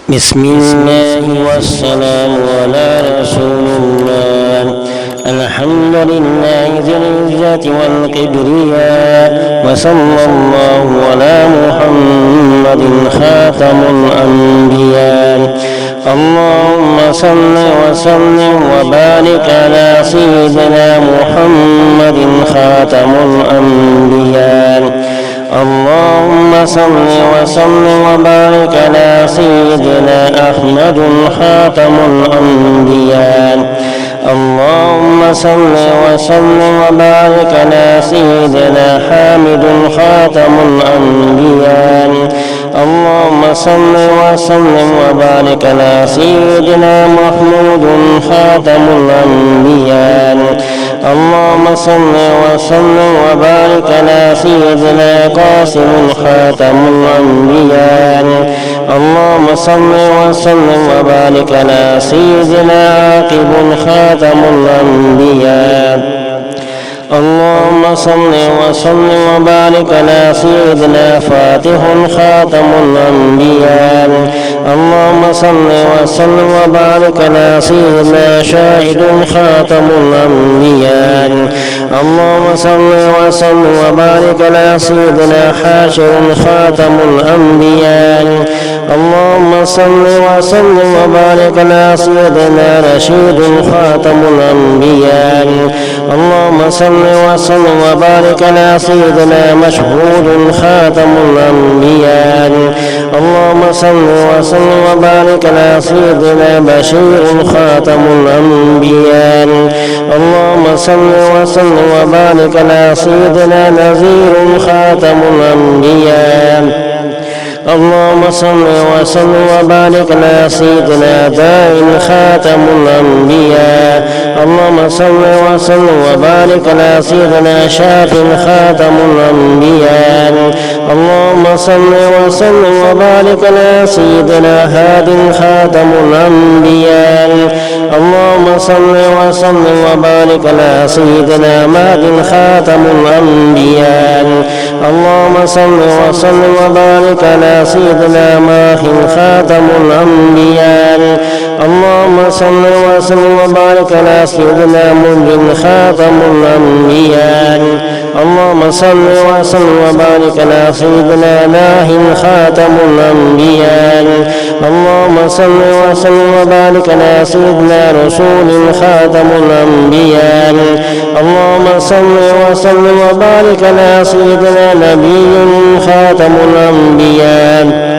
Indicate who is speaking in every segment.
Speaker 1: بسم الله والسلام على رسول الله. الحمد لله ذي العزة والكبرياء، وصلى الله على محمد خاتم الأنبياء. اللهم صل وسلم وبارك على سيدنا محمد خاتم الأنبياء. اللهم صل وسلم وبارك على سيدنا أحمد خاتم الأنبياء. اللهم صل وسلم وبارك على سيدنا حامد خاتم الأنبياء. اللهم صل وسلم وبارك على سيدنا محمود خاتم الأنبياء. اللهم صل وسلم وبارك على سيدنا قاسم خاتم الأنبياء. اللهم صل وسلم وبارك على سيدنا عاقب خاتم الأنبياء. اللهم صل وسلم وبارك على سيدنا فاتح خاتم الأنبياء. اللهم صل وسلم وبارك على سيدنا شاهد خاتم الأنبياء. اللهم صل وسلم وبارك على سيدنا حاشر خاتم الأنبياء. اللهم صل وسلم وبارك على سيدنا رشيد خاتم الأنبياء. اللهم صل وسلم وبارك على سيدنا مشهود خاتم الأنبياء. اللهم صل وسلم وبارك على سيدنا بشير خاتم الأنبياء. اللهم صل وسلم وبارك على سيدنا نذير خاتم الأنبياء. اللهم صل وسلم وبارك على سيدنا داء خاتم الأنبياء. اللهم صل وسلم وبارك على سيدنا شاف خاتم الأنبياء. اللهم صل وسلم وبارك على سيدنا هاد خاتم الأنبياء. اللهم صل وسلم وبارك على سيدنا مهد خاتم الأنبياء. اللهم صل وسلم وبارك على سيدنا ماح خاتم الأنبياء. اللهم صل وسلم وبارك على سيدنا منجد خاتم الأنبياء. اللهم صل وسلم وبارك على سيدنا ناح خاتم الأنبياء. اللهم صل وسلم وبارك على سيدنا رسول خاتم الأنبياء. اللهم صل وسلم وبارك على سيدنا نبي خاتم الأنبياء.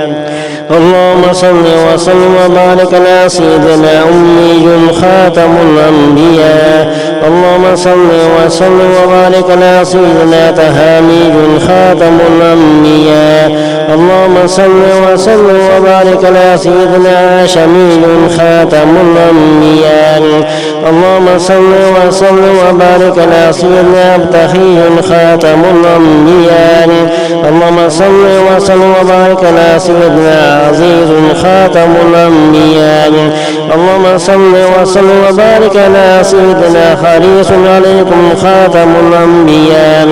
Speaker 1: اللهم صل وسلم وبارك على سيدنا أمي خاتم الأنبياء. اللهم صل وسلم وبارك على سيدنا تهامي خاتم الأنبياء. اللهم صل وسلم وبارك على سيدنا شميل خاتم الأنبياء. اللهم صل وسلم وبارك على سيدنا ابتخي خاتم الأنبياء. اللهم صل وسلم وبارك على سيدنا عزيز خاتم الأنبياء. اللهم صل وسلم وبارك على سيدنا حريص عليكم خاتم الأنبياء.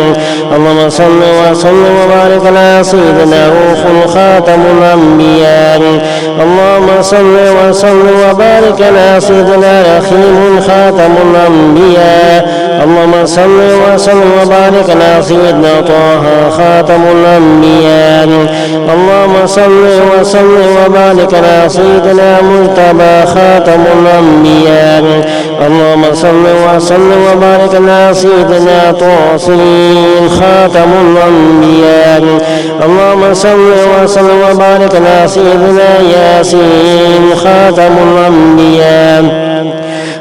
Speaker 1: اللهم صل وسلم وبارك على سيدنا روح خاتم الأنبياء. اللهم صل وسلم وبارك على سيدنا رخيم خاتم الأنبياء. اللهم صل وسلم وبارك على سيدنا طه خاتم الأنبياء. اللهم صل وسلم وبارك على سيدنا مجتبى خاتم الأنبياء. اللهم صل وسلم وبارك على سيدنا طاسين خاتم الأنبياء. اللهم صل وسلم وبارك على سيدنا ياسين خاتم الأنبياء.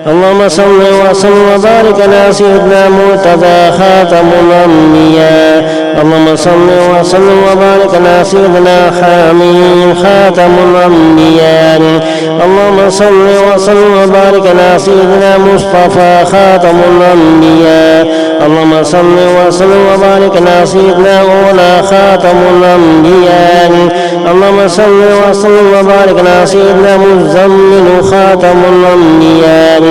Speaker 1: اللهم صل وسلم وبارك على سيدنا مرتضى خاتم الأنبياء. اللهم صل وسلم وبارك على سيدنا حامين خاتم الأنبياء. اللهم صل وسلم وبارك على سيدنا مصطفى خاتم الأنبياء. اللهم صل وسلم وبارك على سيدنا أولى خاتم الأنبياء. اللهم صل وسلم وبارك على سيدنا مزمل خاتم الأنبياء.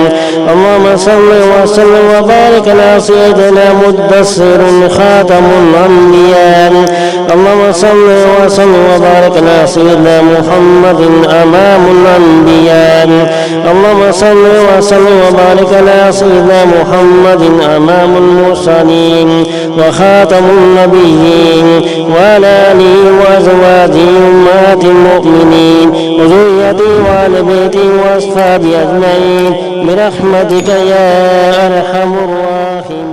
Speaker 1: اللهم صل وسلم وبارك على سيدنا مدثر خاتم الأنبياء. اللهم صل وسلم وبارك على سيدنا محمد أمام الأنبياء. اللهم صل وسلم وبارك على سيدنا محمد أمام المرسلين وخاتم النبيين وعلى آله وأزواجه أمهات المؤمنين وذريته وآل بيته وأصحابه أجمعين برحمتك يا أرحم الراحمين.